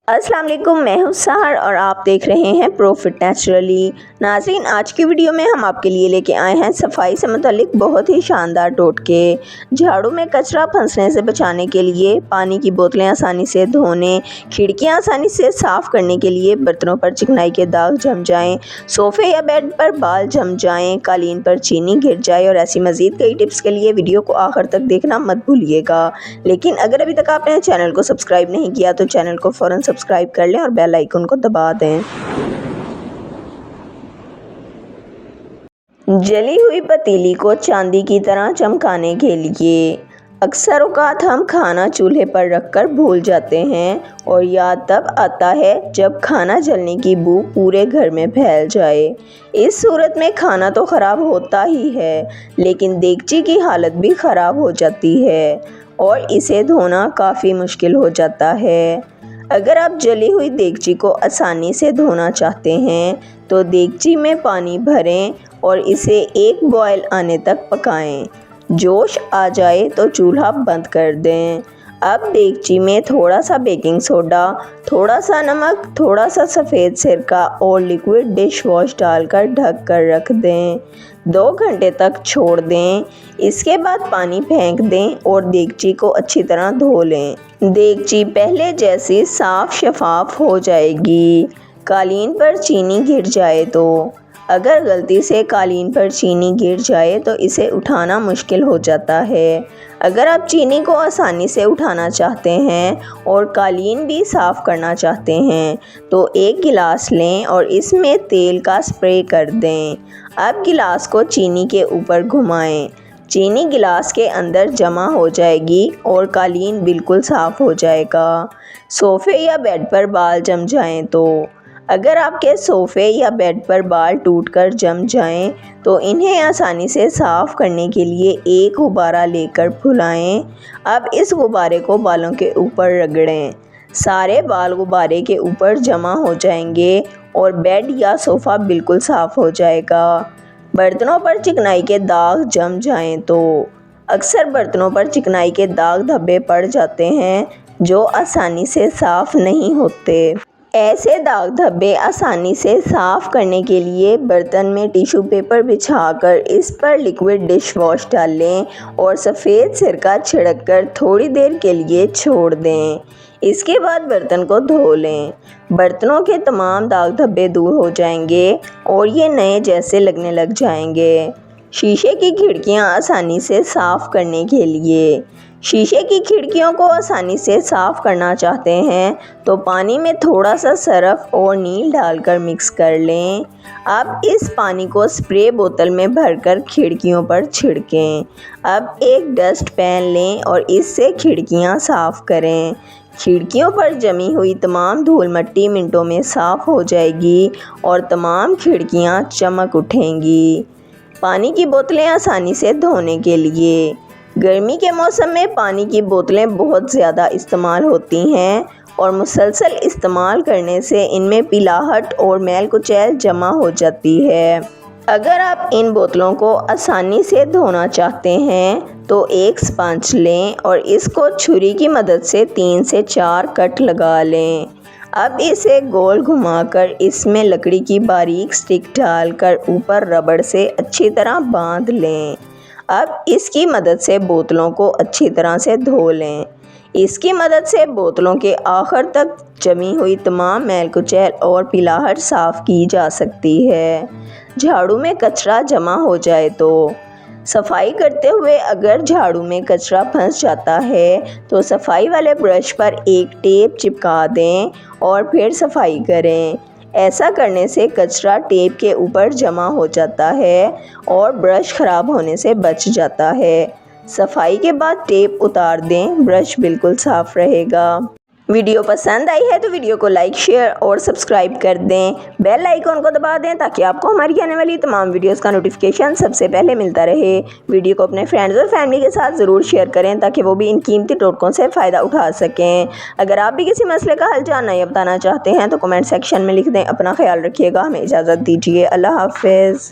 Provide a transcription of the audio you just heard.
अस्सलाम वालेकुम, मैं हूं सहर और आप देख रहे हैं प्रॉफिट नेचुरली। नाज़रीन, आज की वीडियो में हम आपके लिए लेके आए हैं सफाई से मुतालिक बहुत ही शानदार टोटके। झाड़ू में कचरा फंसने से बचाने के लिए, पानी की बोतलें आसानी से धोने, खिड़कियां आसानी से साफ़ करने के लिए, बर्तनों पर चिकनाई के दाग जम जाएँ, सोफ़े या बेड पर बाल जम जाएँ, कालीन पर चीनी गिर जाए और ऐसी मज़ीद कई टिप्स के लिए वीडियो को आखिर तक देखना मत भूलिएगा। लेकिन अगर अभी तक आपने चैनल को सब्सक्राइब नहीं किया तो चैनल को फ़ौरन सब्सक्राइब कर लें और बेल आइकन को दबा दें। जली हुई पतीली को चांदी की तरह चमकाने के लिए अक्सर औकात हम खाना चूल्हे पर रखकर भूल जाते हैं और याद तब आता है जब खाना जलने की बू पूरे घर में फैल जाए। इस सूरत में खाना तो ख़राब होता ही है, लेकिन देगची की हालत भी ख़राब हो जाती है और इसे धोना काफ़ी मुश्किल हो जाता है। अगर आप जली हुई देगची को आसानी से धोना चाहते हैं तो देगची में पानी भरें और इसे एक बॉयल आने तक पकाएं। जोश आ जाए तो चूल्हा बंद कर दें। अब देगची में थोड़ा सा बेकिंग सोडा, थोड़ा सा नमक, थोड़ा सा सफ़ेद सिरका और लिक्विड डिश वॉश डालकर ढक कर रख दें। 2 घंटे तक छोड़ दें। इसके बाद पानी फेंक दें और देगची को अच्छी तरह धो लें। देगची पहले जैसी साफ शफाफ हो जाएगी। कालीन पर चीनी गिर जाए तो, अगर गलती से कालीन पर चीनी गिर जाए तो इसे उठाना मुश्किल हो जाता है। अगर आप चीनी को आसानी से उठाना चाहते हैं और कालीन भी साफ़ करना चाहते हैं तो एक गिलास लें और इसमें तेल का स्प्रे कर दें। अब गिलास को चीनी के ऊपर घुमाएं। चीनी गिलास के अंदर जमा हो जाएगी और कालीन बिल्कुल साफ़ हो जाएगा। सोफ़े या बेड पर बाल जम जाएं तो, अगर आपके सोफ़े या बेड पर बाल टूटकर जम जाएं तो इन्हें आसानी से साफ़ करने के लिए एक गुब्बारा लेकर फुलाएं। अब इस गुब्बारे को बालों के ऊपर रगड़ें। सारे बाल गुब्बारे के ऊपर जमा हो जाएंगे और बेड या सोफ़ा बिल्कुल साफ़ हो जाएगा। बर्तनों पर चिकनाई के दाग जम जाएं तो, अक्सर बर्तनों पर चिकनाई के दाग धब्बे पड़ जाते हैं जो आसानी से साफ़ नहीं होते। ऐसे दाग धब्बे आसानी से साफ़ करने के लिए बर्तन में टिश्यू पेपर बिछाकर इस पर लिक्विड डिश वॉश डालें और सफ़ेद सिरका छिड़ककर थोड़ी देर के लिए छोड़ दें। इसके बाद बर्तन को धो लें। बर्तनों के तमाम दाग धब्बे दूर हो जाएंगे और ये नए जैसे लगने लग जाएंगे। शीशे की खिड़कियाँ आसानी से साफ़ करने के लिए, शीशे की खिड़कियों को आसानी से साफ़ करना चाहते हैं तो पानी में थोड़ा सा सरफ और नील डालकर मिक्स कर लें। अब इस पानी को स्प्रे बोतल में भरकर खिड़कियों पर छिड़कें। अब एक डस्ट पैन लें और इससे खिड़कियां साफ़ करें। खिड़कियों पर जमी हुई तमाम धूल मिट्टी मिनटों में साफ़ हो जाएगी और तमाम खिड़कियां चमक उठेंगी। पानी की बोतलें आसानी से धोने के लिए, गर्मी के मौसम में पानी की बोतलें बहुत ज़्यादा इस्तेमाल होती हैं और मुसलसल इस्तेमाल करने से इनमें पिलाहट और मैल कुचैल जमा हो जाती है। अगर आप इन बोतलों को आसानी से धोना चाहते हैं तो एक स्पंज लें और इसको छुरी की मदद से 3 से 4 कट लगा लें। अब इसे गोल घुमाकर इसमें लकड़ी की बारीक स्टिक डालकर ऊपर रबड़ से अच्छी तरह बांध लें। अब इसकी मदद से बोतलों को अच्छी तरह से धो लें। इसकी मदद से बोतलों के आखिर तक जमी हुई तमाम मैल कुचैल और पिलाहट साफ़ की जा सकती है। झाड़ू में कचरा जमा हो जाए तो, सफाई करते हुए अगर झाड़ू में कचरा फंस जाता है तो सफाई वाले ब्रश पर एक टेप चिपका दें और फिर सफाई करें। ऐसा करने से कचरा टेप के ऊपर जमा हो जाता है और ब्रश ख़राब होने से बच जाता है। सफाई के बाद टेप उतार दें, ब्रश बिल्कुल साफ़ रहेगा। वीडियो पसंद आई है तो वीडियो को लाइक, शेयर और सब्सक्राइब कर दें। बेल आइकन को दबा दें ताकि आपको हमारी आने वाली तमाम वीडियोस का नोटिफिकेशन सबसे पहले मिलता रहे। वीडियो को अपने फ्रेंड्स और फैमिली के साथ ज़रूर शेयर करें ताकि वो भी इन कीमती टोटकों से फ़ायदा उठा सकें। अगर आप भी किसी मसले का हल जानना या बताना चाहते हैं तो कमेंट सेक्शन में लिख दें। अपना ख्याल रखिएगा। हमें इजाज़त दीजिए। अल्लाह हाफ़िज़।